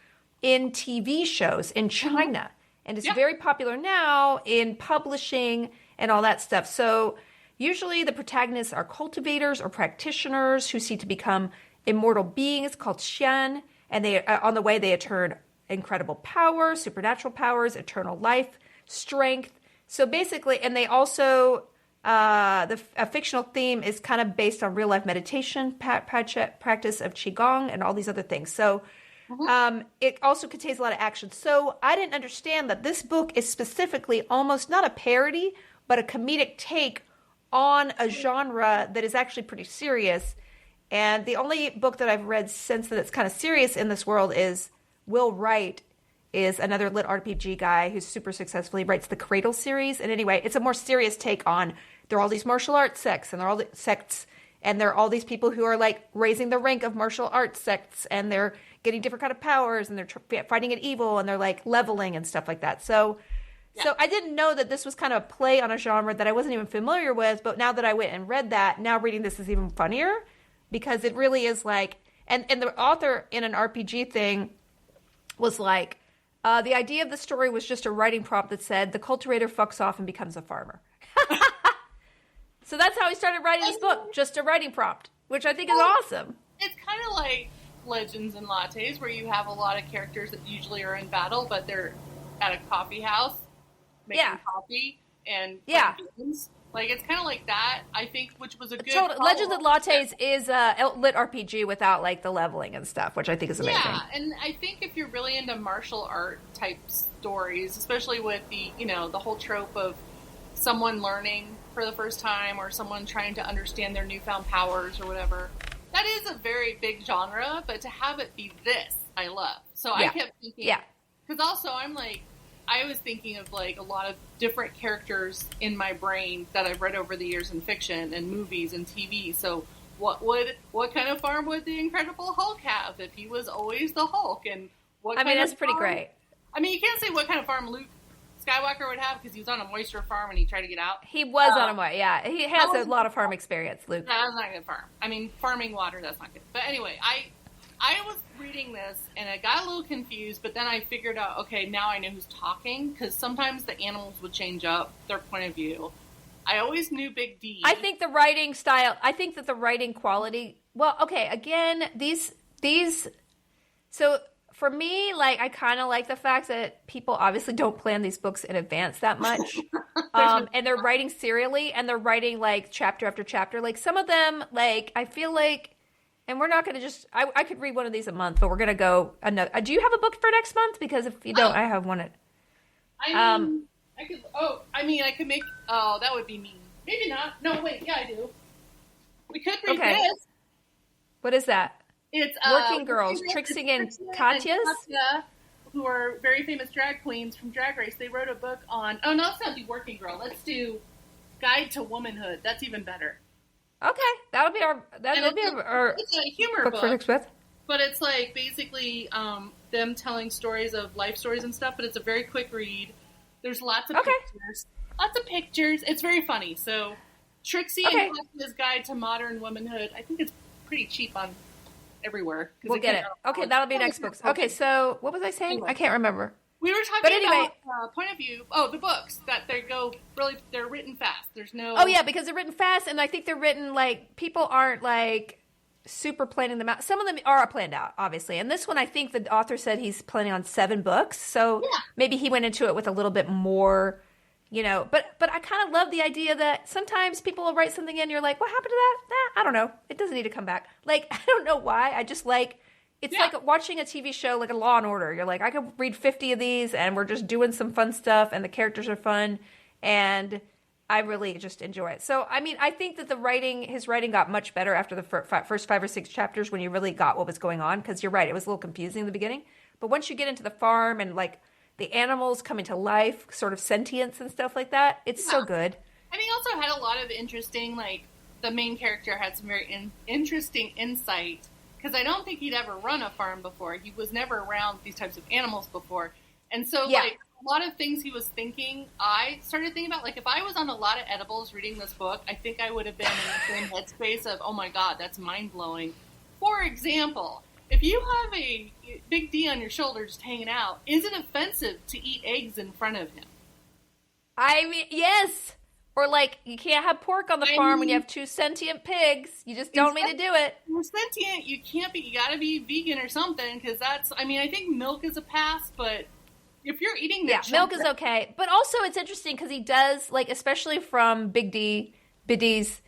in TV shows in China, and it's very popular now in publishing and all that stuff. So usually the protagonists are cultivators or practitioners who seek to become immortal beings called xian, and they on the way they attain incredible power, supernatural powers, eternal life, strength. So basically, and they also a fictional theme is kind of based on real life meditation, practice of qigong, and all these other things. So it also contains a lot of action. So I didn't understand that this book is specifically almost not a parody, but a comedic take on a genre that is actually pretty serious. And the only book that I've read since that's kind of serious in this world is Will Wright, is another lit RPG guy who's super successful. He writes the Cradle series. And anyway, it's a more serious take on, there are all these martial arts sects, and there are all the sects, and there are all these people who are like raising the rank of martial arts sects, and they're getting different kind of powers, and they're fighting at evil, and they're like leveling and stuff like that. So I didn't know that this was kind of a play on a genre that I wasn't even familiar with, but now that I went and read that, now reading this is even funnier, because it really is like, and the author in an RPG thing was like, the idea of the story was just a writing prompt that said, the cultivator fucks off and becomes a farmer. So that's how he started writing this book, just a writing prompt, which I think is awesome. It's kind of like Legends and Lattes, where you have a lot of characters that usually are in battle, but they're at a coffee house making coffee and games. Like, it's kind of like that, I think, which was a good Legends and Lattes is a lit RPG without, like, the leveling and stuff, which I think is amazing. Yeah, and I think if you're really into martial art type stories, especially with the, the whole trope of someone learning for the first time or someone trying to understand their newfound powers or whatever, that is a very big genre, but to have it be this, I love. So I kept thinking, because also I'm like, I was thinking of like a lot of different characters in my brain that I've read over the years in fiction and movies and TV. So what kind of farm would the Incredible Hulk have if he was always the Hulk? And that's pretty great. I mean, you can't say what kind of farm Luke Skywalker would have because he was on a moisture farm and he tried to get out. He was on a moisture, yeah. He has a lot of farm experience, Luke. That's not good farm. I mean, farming water, that's not good. But anyway, I was reading this and I got a little confused, but then I figured out, okay, now I know who's talking because sometimes the animals would change up their point of view. I always knew Big D. I think the writing style, I think that the writing quality, well, okay, again, these, so for me, like, I kind of like the fact that people obviously don't plan these books in advance that much. And they're writing serially and they're writing like chapter after chapter. Like some of them, like, I feel like, and we're not going to just, I could read one of these a month, but we're going to go another. Do you have a book for next month? Because if you don't, I have one. I could make, that would be mean. Maybe not. No, wait, yeah, I do. We could read this. What is that? It's Working Girls, Trixie and Katya's? Katya, who are very famous drag queens from Drag Race. They wrote a book on, let's not do Working Girl. Let's do Guide to Womanhood. That's even better. Okay, that'll be our it's a humor book for next month. But it's like basically them telling stories of life stories and stuff. But it's a very quick read. There's lots of pictures. It's very funny. So Trixie and Katya's Guide to Modern Womanhood. I think it's pretty cheap on everywhere. We'll get it. Okay, that'll be next book. Okay, so what was I saying? Anyway. I can't remember. We were talking about point of view. Oh, the books that they're written fast. There's no. Oh yeah, because they're written fast, and I think they're written like people aren't like super planning them out. Some of them are planned out, obviously, and this one I think the author said he's planning on 7 books, so maybe he went into it with a little bit more, But I kind of love the idea that sometimes people will write something in, and you're like, what happened to that? I don't know. It doesn't need to come back. Like I don't know why. I just like. It's like watching a TV show like a Law and Order. You're like, I could read 50 of these and we're just doing some fun stuff and the characters are fun and I really just enjoy it. So, I mean, I think that his writing got much better after the first 5 or 6 chapters when you really got what was going on because you're right, it was a little confusing in the beginning. But once you get into the farm and like the animals coming to life, sort of sentience and stuff like that, it's so good. And he also had a lot of interesting, like the main character had some very interesting insight. Because I don't think he'd ever run a farm before. He was never around these types of animals before. And so, like, a lot of things he was thinking, I started thinking about, like, if I was on a lot of edibles reading this book, I think I would have been in the same headspace of, oh my God, that's mind-blowing. For example, if you have a Big D on your shoulder just hanging out, is it offensive to eat eggs in front of him? I mean, yes. Or, like, you can't have pork on the farm when you have 2 sentient pigs. You just don't mean to do it. You're sentient. You gotta be vegan or something, because I think milk is a pass, but if you're eating the milk is okay. But also, it's interesting, because he does, like, especially from Big D's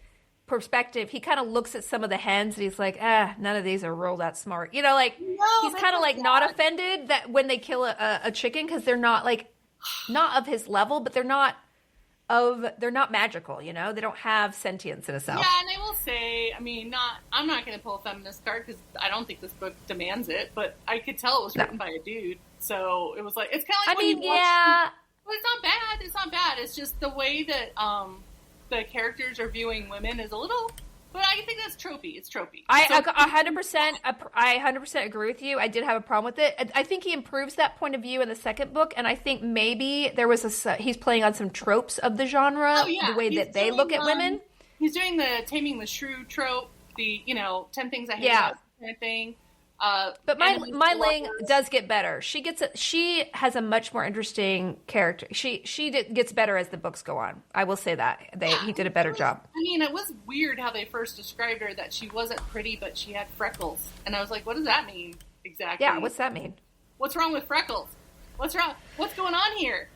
perspective, he kind of looks at some of the hens, and he's like, none of these are real that smart. He's kind of, like, not offended that when they kill a chicken, because they're not, like, not of his level, but they're not magical, they don't have sentience in a cell. Yeah, and I will say, I mean, I'm not going to pull a feminist card because I don't think this book demands it, but I could tell it was written by a dude, so it was like, it's kind of like well, it's not bad, it's just the way that the characters are viewing women is a little, but I think that's tropey. It's tropey. I 100% agree with you. I did have a problem with it. I think he improves that point of view in the second book, and I think maybe there was he's playing on some tropes of the genre, the way that they look at women. He's doing the Taming the Shrew trope, the 10 things I hate about kind of thing. But my Ling does get better. She has a much more interesting character. She gets better as the books go on. I will say that he did a better job. I mean, it was weird how they first described her, that she wasn't pretty, but she had freckles, and I was like, what does that mean exactly? Yeah, what's that mean? What's wrong with freckles? What's wrong? What's going on here?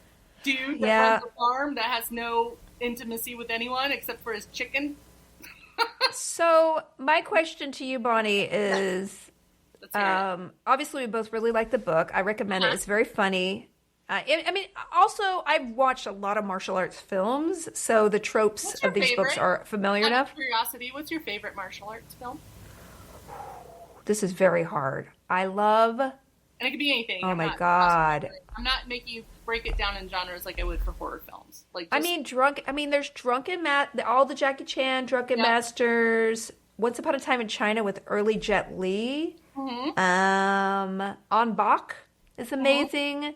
Dude that runs a farm that has no intimacy with anyone except for his chicken. So my question to you, Bonnie, is. Obviously we both really like the book. I recommend it. It's very funny. I mean, also I've watched a lot of martial arts films, so the tropes of these books are familiar enough. Out of curiosity, what's your favorite martial arts film? This is very hard. I love... And it could be anything. Oh my God. I'm not making you break it down in genres like I would for horror films. Like, just, there's all the Jackie Chan, Drunken Masters, Once Upon a Time in China with early Jet Li. Mm-hmm. On Bak is amazing. Mm-hmm.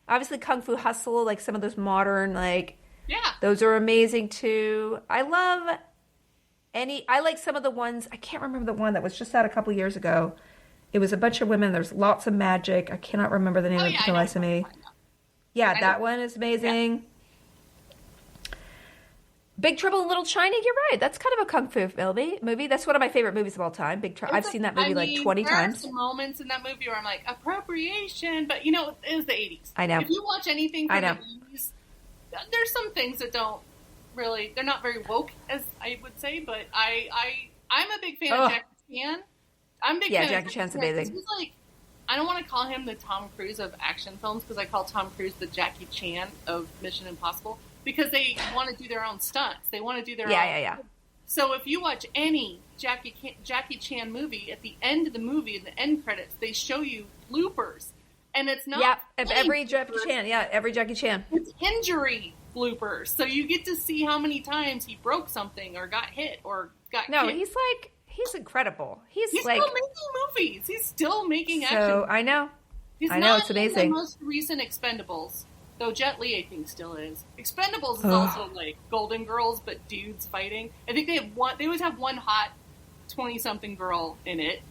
Obviously, Kung Fu Hustle, like some of those modern, those are amazing too. I like some of the ones. I can't remember the one that was just out a couple years ago. It was a bunch of women. There's lots of magic. I cannot remember the name of it. Yeah, that one is amazing. Yeah. Big Trouble in Little China. You're right. That's kind of a kung fu movie. That's one of my favorite movies of all time. I've seen that movie 20 times. There are some moments in that movie where I'm like, appropriation, but it was the 80s. I know. If you watch anything from the 80s, there's some things that don't really, they're not very woke, as I would say, but I'm a big fan of Jackie Chan. I'm a big fan of Jackie Chan's amazing. He's like, I don't want to call him the Tom Cruise of action films because I call Tom Cruise the Jackie Chan of Mission Impossible because they want to do their own stunts. They want to do their own. Yeah. So if you watch any Jackie Chan movie, at the end of the movie, in the end credits, they show you bloopers. And it's not... every Jackie Chan. Yeah, every Jackie Chan. It's injury bloopers. So you get to see how many times he broke something or got hit or got kicked. He's incredible. He's still making movies. He's still making action. So, I know. He's not it's amazing. In the most recent Expendables, though Jet Li, I think, still is. Expendables is also like Golden Girls, but dudes fighting. I think they always have one hot 20-something girl in it.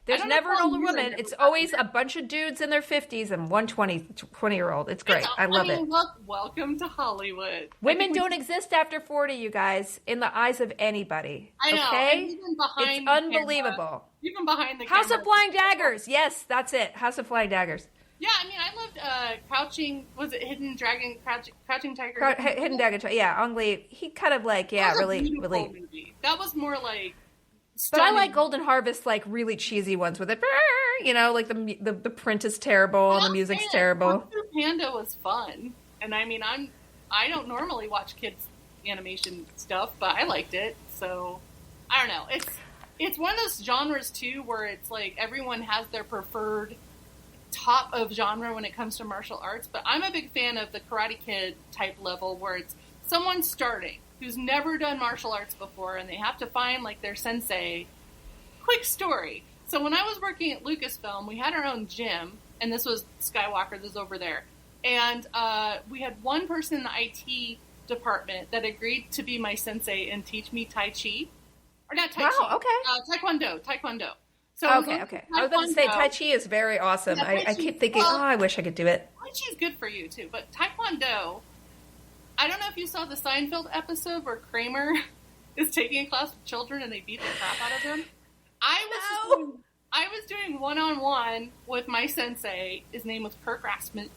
There's never an older woman. It's always a bunch of dudes in their 50s and one 20-year-old. It's great. I love it. Welcome to Hollywood. Women don't exist after 40, you guys, in the eyes of anybody. I know. Okay? Even behind it's unbelievable. Even behind the House camera. of Flying Daggers. Yes, that's it. House of Flying Daggers. Yeah, I mean, I loved Crouching. Was it Hidden Dragon? Crouching Tiger. Hidden Dragon. Yeah, Ang Lee. He kind of really. Movie. That was more like. Stunning. But I like Golden Harvest, like really cheesy ones with it. Like the print is terrible and the music's terrible. Kung Fu Panda was fun, and I mean, I don't normally watch kids animation stuff, but I liked it. So I don't know. It's one of those genres too, where it's like everyone has their preferred top of genre when it comes to martial arts. But I'm a big fan of the Karate Kid type level, where it's someone starting who's never done martial arts before, and they have to find, like, their sensei. Quick story. So when I was working at Lucasfilm, we had our own gym, and this was Skywalker, this is over there. And we had one person in the IT department that agreed to be my sensei and teach me Tai Chi. Or not Tai Chi. Okay. Taekwondo. So okay. I was about to say, Tai Chi is very awesome. Yeah, I keep thinking, I wish I could do it. Tai Chi is good for you, too. But Taekwondo... I don't know if you saw the Seinfeld episode where Kramer is taking a class with children and they beat the crap out of him. I was doing one-on-one with my sensei. His name was Kirk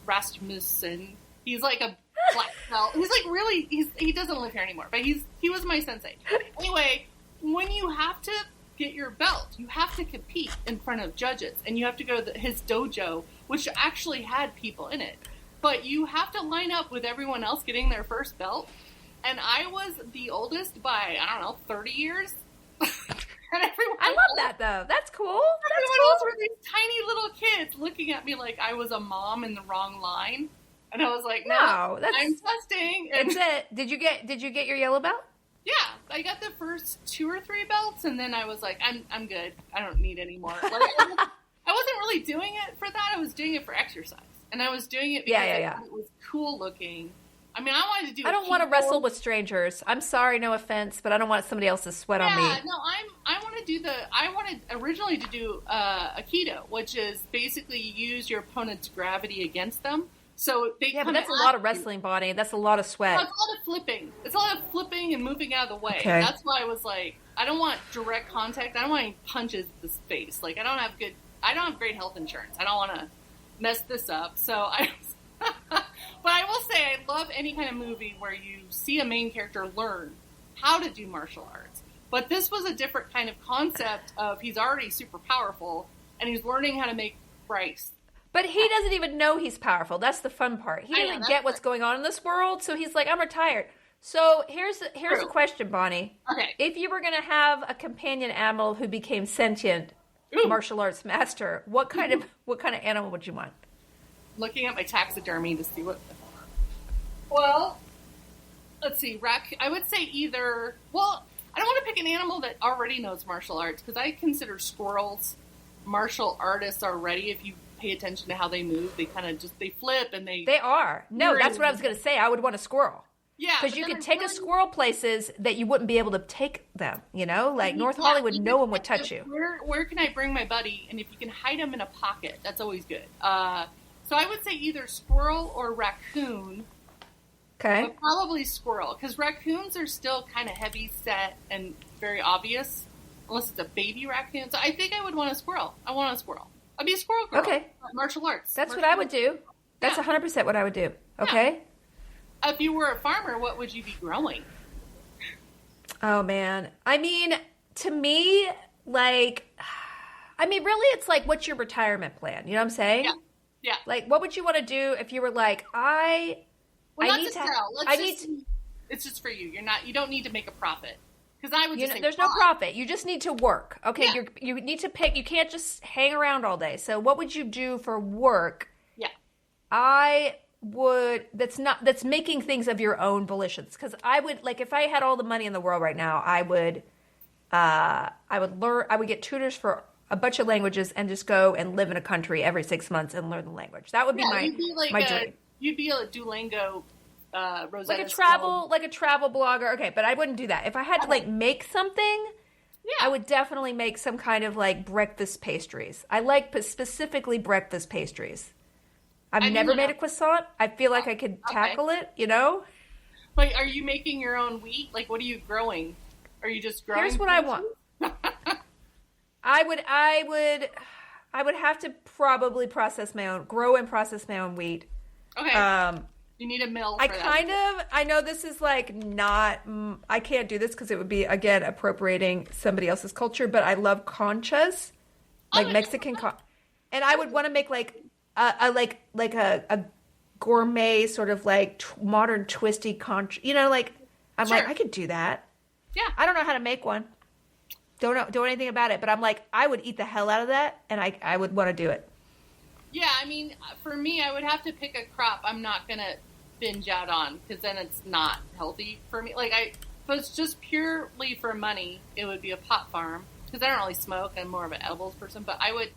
Rasmussen. He's like a black belt. He's like really, he doesn't live here anymore, but he was my sensei. Anyway, when you have to get your belt, you have to compete in front of judges, and you have to go to his dojo, which actually had people in it. But you have to line up with everyone else getting their first belt. And I was the oldest by, 30 years. And I love that, though. That's cool. Everyone else were these tiny little kids looking at me like I was a mom in the wrong line. And I was like, no I'm testing. And that's it. Did you get your yellow belt? Yeah. I got the first 2 or 3 belts, and then I was like, I'm good. I don't need any more. Like, I wasn't really doing it for that. I was doing it for exercise. And I was doing it because it was cool looking. I mean, I wanted to do. I don't want to wrestle with strangers. I'm sorry, no offense, but I don't want somebody else's sweat on me. Yeah, no, I want to do I wanted originally to do Aikido, which is basically you use your opponent's gravity against them. So they but that's a lot of wrestling, Bonnie. That's a lot of sweat. No, it's a lot of flipping. It's a lot of flipping and moving out of the way. Okay. That's why I was like, I don't want direct contact. I don't want any punches to the face. Like I don't have great health insurance. I don't want to mess this up. So but I will say I love any kind of movie where you see a main character learn how to do martial arts. But this was a different kind of concept of he's already super powerful and he's learning how to make rice. But he doesn't even know he's powerful. That's the fun part. He doesn't get what's going on in this world, so he's like, I'm retired. So here's a question, Bonnie. Okay. If you were going to have a companion animal who became sentient, martial arts master, what kind of animal would you want? looking at my taxidermy to see what. Well, let's see. I would say either. Well, I don't want to pick an animal that already knows martial arts because I consider squirrels martial artists already. If you pay attention to how they move, they kind of they flip and they. They are. No, that's what I was going to say. I would want a squirrel. Yeah, because you could take a squirrel places that you wouldn't be able to take them. Like North Hollywood, no one would touch you. Where can I bring my buddy? And if you can hide him in a pocket, that's always good. So I would say either squirrel or raccoon. Okay. But probably squirrel, because raccoons are still kind of heavy set and very obvious, unless it's a baby raccoon. So I think I would want a squirrel. I want a squirrel. I'd be a squirrel girl. Okay. Martial arts. That's what I would do. That's 100% what I would do. Okay. Yeah. If you were a farmer, what would you be growing? Oh, man. I mean, to me, really, it's like, what's your retirement plan? You know what I'm saying? Yeah. Yeah. Like, what would you want to do if you were like, I need to sell. It's just for you. You don't need to make a profit. Because I would just say there's no profit. You just need to work. Okay. Yeah. You need to pick. You can't just hang around all day. So what would you do for work? Yeah. That's making things of your own volitions. Because I would, like, if I had all the money in the world right now, I would get tutors for a bunch of languages and just go and live in a country every 6 months and learn the language. That would be my dream. You'd be a Duolingo, Rosetta like a travel blogger. Okay, but I wouldn't do that. If I had to make something, I would definitely make some kind of breakfast pastries. I like specifically breakfast pastries. I've never made a croissant. I feel like I could tackle it, Like, are you making your own wheat? Like, what are you growing? Are you just growing? Here's what I want. I would have to probably grow and process my own wheat. Okay. You need a mill for that. I know this is not, I can't do this because it would be, again, appropriating somebody else's culture, but I love conchas, Mexican conchas. And I would want to make a gourmet sort of modern twisty conch. I could do that. Yeah. I don't know how to make one. Don't know anything about it, but I would eat the hell out of that, and I would want to do it. Yeah, I mean, for me, I would have to pick a crop I'm not going to binge out on, because then it's not healthy for me. If it's just purely for money, it would be a pot farm, because I don't really smoke. I'm more of an edibles person, but I would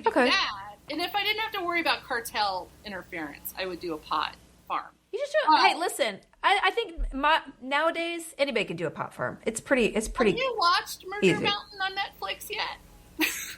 do that. And if I didn't have to worry about cartel interference, I would do a pot farm. You just do it. Hey, listen, I think nowadays anybody can do a pot farm. It's pretty. Have you watched Murder easy. Mountain on Netflix yet?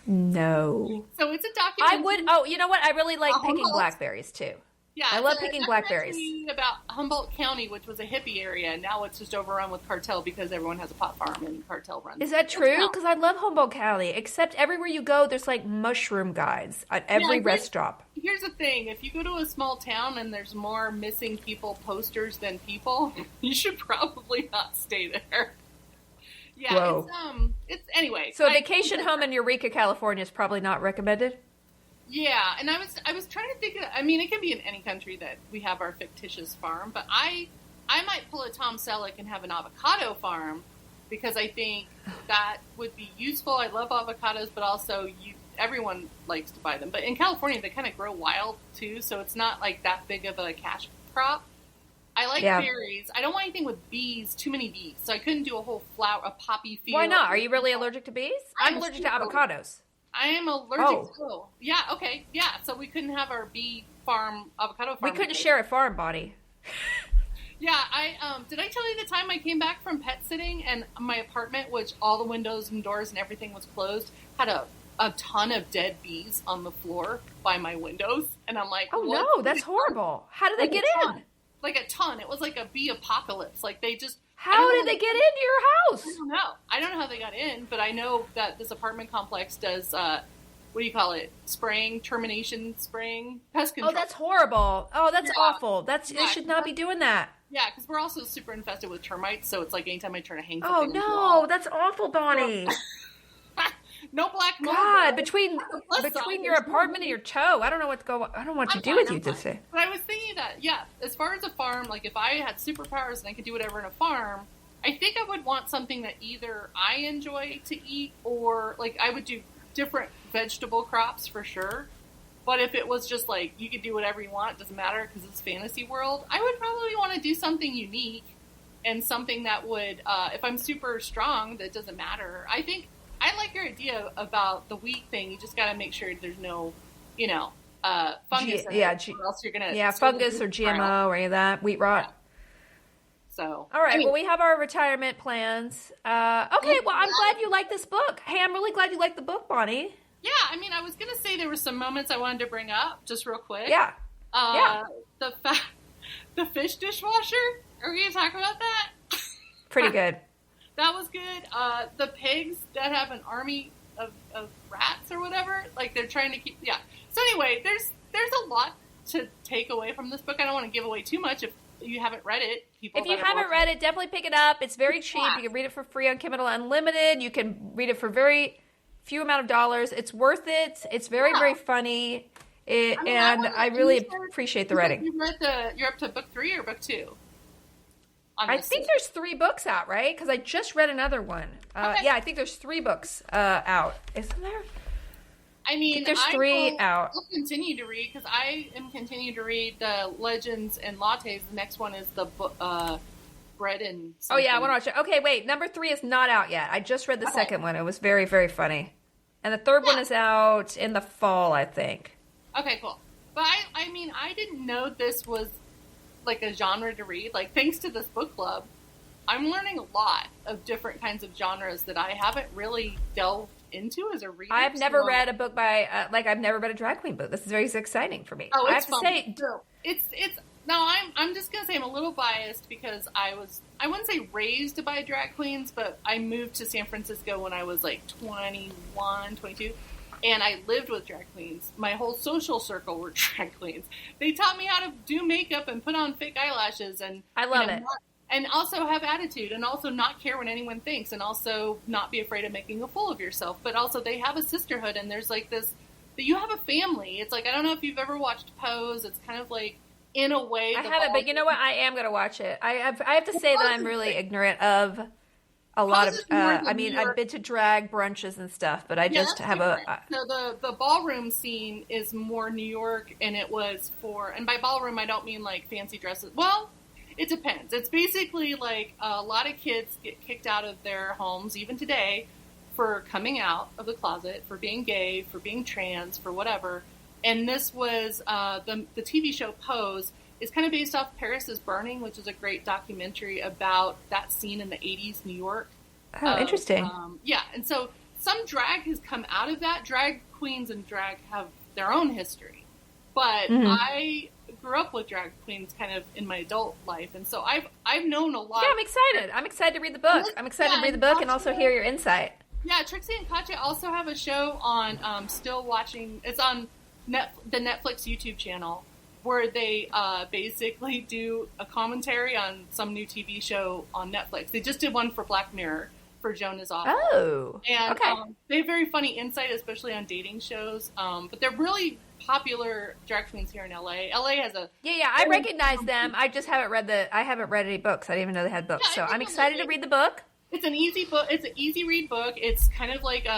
No. So it's a documentary. I would. Oh, you know what? I really like picking blackberries too. Yeah, I love picking blackberries. About Humboldt County, which was a hippie area, and now it's just overrun with cartel because everyone has a pot farm and cartel runs. Is that true? Because I love Humboldt County, except everywhere you go, there's mushroom guides at every rest stop. Here's the thing: if you go to a small town and there's more missing people posters than people, you should probably not stay there. Yeah, whoa. It's anyway. So a vacation home in Eureka, California is probably not recommended? Yeah, and I was trying to think of, it can be in any country that we have our fictitious farm, but I might pull a Tom Selleck and have an avocado farm, because I think that would be useful. I love avocados, but also everyone likes to buy them. But in California, they kind of grow wild too, so it's not that big of a cash crop. I like berries. I don't want anything with bees, too many bees. So I couldn't do a whole a poppy field. Why not? Are you really allergic to bees? I'm allergic to avocados. I am allergic to. Yeah, okay. Yeah, so we couldn't have our bee farm, avocado farm. We couldn't share a farm, Bonnie. Yeah, did I tell you the time I came back from pet sitting and my apartment, which all the windows and doors and everything was closed, had a ton of dead bees on the floor by my windows? And I'm like, oh no, that's horrible. How did they get in? A ton. It was like a bee apocalypse. They just... How did they get into your house? I don't know. I don't know how they got in, but I know that this apartment complex does, what do you call it? Termination spraying, pest control. Oh, that's horrible. Oh, that's awful. They should not be doing that. Yeah, because we're also super infested with termites, so it's anytime I turn a hang something. Oh, no, that's awful, Bonnie. No black mold. God, between your apartment and your toe, I don't know I don't know what to do with you this day. But I was thinking that, as far as a farm, if I had superpowers and I could do whatever in a farm, I think I would want something that either I enjoy to eat or, I would do different vegetable crops for sure. But if it was just like, you could do whatever you want, it doesn't matter because it's fantasy world, I would probably want to do something unique and something that would, if I'm super strong, that doesn't matter. I think, I like your idea about the wheat thing. You just got to make sure there's no, fungus in it, or else you're going to... Yeah, fungus or GMO or any of that, wheat rot. Yeah. So, all right, well, we have our retirement plans. Okay, well, I'm glad you like this book. Hey, I'm really glad you like the book, Bonnie. Yeah, I mean, I was going to say there were some moments I wanted to bring up, just real quick. Yeah. The fish dishwasher. Are we going to talk about that? Pretty good. That was good. The pigs that have an army of rats or whatever, like they're trying to keep... Yeah. So anyway, there's a lot to take away from this book. I don't want to give away too much if you haven't read it. If you haven't read it, definitely pick it up. It's very cheap. You can read it for free on Kindle Unlimited. You can read it for very few amount of dollars. It's worth it. It's very, very funny. I really appreciate the writing. You're up to book 3 or book 2? I think there's 3 books out, right? Because I just read another one. Okay. Yeah, I think there's 3 books out. Isn't there? I mean, there's 3 out. I'll continue to read because I am continuing to read the Legends and Lattes. The next one is the Bread and something. Oh, yeah, I want to watch it. Okay, wait. Number 3 is not out yet. I just read the second one. It was very, very funny. And the third one is out in the fall, I think. Okay, cool. But I mean, I didn't know this was like a genre to read. Like, thanks to this book club, I'm learning a lot of different kinds of genres that I haven't really delved into as a reader. I've never read a book by, I've never read a drag queen book. This is very exciting for me. Oh, it's I have fun. to say, I'm just gonna say I'm a little biased because I wouldn't say raised by drag queens, but I moved to San Francisco when I was like 21, 22, and I lived with drag queens. My whole social circle were drag queens. They taught me how to do makeup and put on fake eyelashes, and I love it. And also have attitude, and also not care what anyone thinks, and also not be afraid of making a fool of yourself. But also they have a sisterhood, and there's like this, that you have a family. It's like, I don't know if you've ever watched Pose. It's kind of like, in a way. I haven't, but you know what? I am going to watch it. I have to say that I'm really ignorant of a lot of, I've been to drag brunches and stuff, but I just have So the ballroom scene is more New York, and it was and by ballroom I don't mean like fancy dresses. Well, it depends. It's basically like a lot of kids get kicked out of their homes, even today, for coming out of the closet, for being gay, for being trans, for whatever. And this was the TV show Pose is kind of based off Paris is Burning, which is a great documentary about that scene in the 80s New York. Oh, interesting. Yeah, and so some drag has come out of that. Drag queens and drag have their own history. But I grew up with drag queens kind of in my adult life, and so I've known a lot. Yeah, I'm excited. I'm excited to read the book. I'm excited to read the book and also hear your insight. Yeah, Trixie and Katya also have a show on Still Watching. It's on the Netflix YouTube channel, where they basically do a commentary on some new TV show on Netflix. They just did one for Black Mirror for Jonah's Awful. Oh, and okay. They have very funny insight, especially on dating shows. But they're really popular drag queens here in LA. LA has a I recognize them. I just haven't read any books. I didn't even know they had books. So I'm excited to read the book. It's an easy book. It's an easy read book. It's kind of like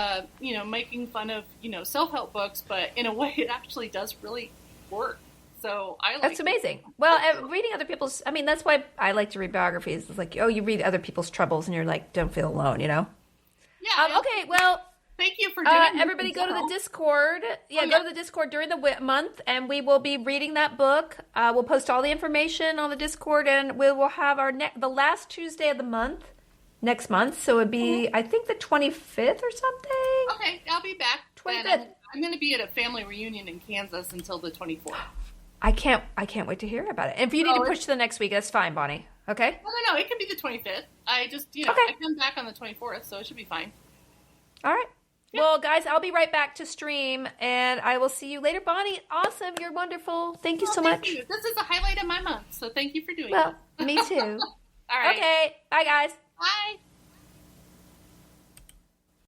making fun of self-help books, but in a way it actually does really work. So I like. That's amazing. Well, reading other people's. I mean, that's why I like to read biographies. It's like, you read other people's troubles, and you're like, don't feel alone. Yeah. Okay. Well. Thank you for doing everybody go to the Discord. Go to the Discord during the month, and we will be reading that book. We'll post all the information on the Discord, and we will have the last Tuesday of the month next month. So it'd be, I think, the 25th or something. Okay, I'll be back. 25th. I'm going to be at a family reunion in Kansas until the 24th. I can't wait to hear about it. And if you need to push to the next week, that's fine, Bonnie. Okay? No, it can be the 25th. I just, I come back on the 24th, so it should be fine. All right. Yeah. Well, guys, I'll be right back to stream, and I will see you later. Bonnie, awesome. You're wonderful. Thank you so much. You. This is a highlight of my month, so thank you for doing it. Me too. All right. Okay. Bye, guys. Bye.